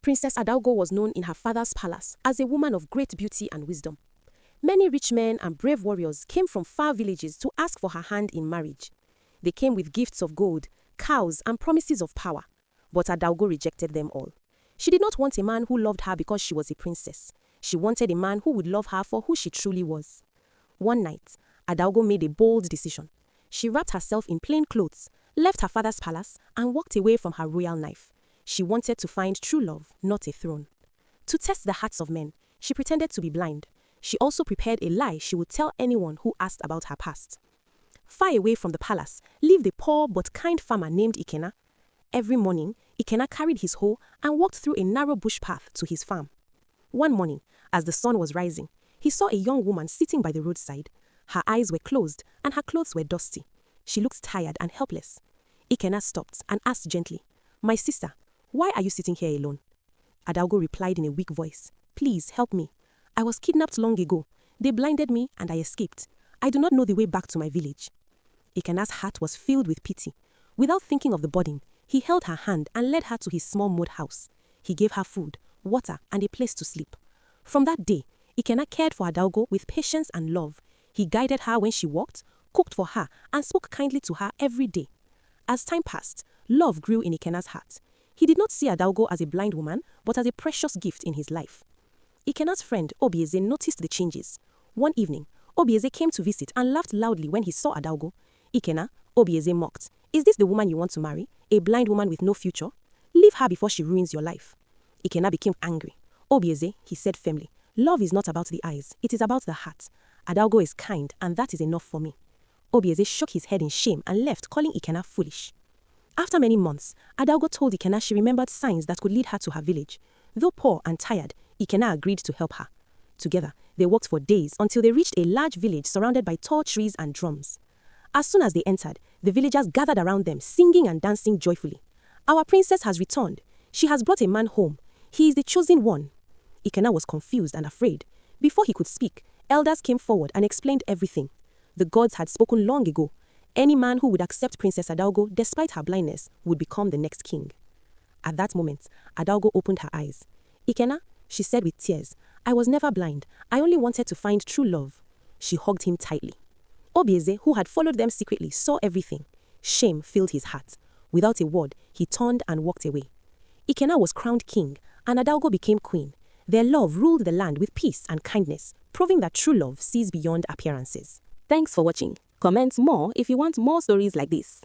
Princess Adaugo was known in her father's palace as a woman of great beauty and wisdom. Many rich men and brave warriors came from far villages to ask for her hand in marriage. They came with gifts of gold, cows, and promises of power. But Adaugo rejected them all. She did not want a man who loved her because she was a princess. She wanted a man who would love her for who she truly was. One night, Adaugo made a bold decision. She wrapped herself in plain clothes, left her father's palace, and walked away from her royal life. She wanted to find true love, not a throne. To test the hearts of men, she pretended to be blind. She also prepared a lie she would tell anyone who asked about her past. Far away from the palace lived a poor but kind farmer named Ikena. Every morning, Ikena carried his hoe and walked through a narrow bush path to his farm. One morning, as the sun was rising, he saw a young woman sitting by the roadside. Her eyes were closed and her clothes were dusty. She looked tired and helpless. Ikena stopped and asked gently, "My sister, why are you sitting here alone?" Adaugo replied in a weak voice, "Please help me. I was kidnapped long ago. They blinded me and I escaped. I do not know the way back to my village." Ikena's heart was filled with pity. Without thinking of the burden, he held her hand and led her to his small mud house. He gave her food, water, and a place to sleep. From that day, Ikena cared for Adaugo with patience and love. He guided her when she walked, cooked for her, and spoke kindly to her every day. As time passed, love grew in Ikena's heart. He did not see Adaugo as a blind woman, but as a precious gift in his life. Ikena's friend Obieze noticed the changes. One evening, Obieze came to visit and laughed loudly when he saw Adaugo. "Ikena," Obieze mocked, "is this the woman you want to marry? A blind woman with no future? Leave her before she ruins your life." Ikena became angry. "Obieze," he said firmly, "love is not about the eyes, it is about the heart. Adaugo is kind, and that is enough for me." Obieze shook his head in shame and left, calling Ikena foolish. After many months, Adaugo told Ikena she remembered signs that could lead her to her village. Though poor and tired, Ikena agreed to help her. Together, they walked for days until they reached a large village surrounded by tall trees and drums. As soon as they entered, the villagers gathered around them, singing and dancing joyfully. "Our princess has returned. She has brought a man home. He is the chosen one." Ikena was confused and afraid. Before he could speak, elders came forward and explained everything. The gods had spoken long ago. Any man who would accept Princess Adaugo despite her blindness would become the next king. At that moment, Adaugo opened her eyes. "Ikena," she said with tears, "I was never blind. I only wanted to find true love." She hugged him tightly. Obieze, who had followed them secretly, saw everything. Shame filled his heart. Without a word, he turned and walked away. Ikena was crowned king, and Adaugo became queen. Their love ruled the land with peace and kindness, proving that true love sees beyond appearances. Thanks for watching. Comment more if you want more stories like this.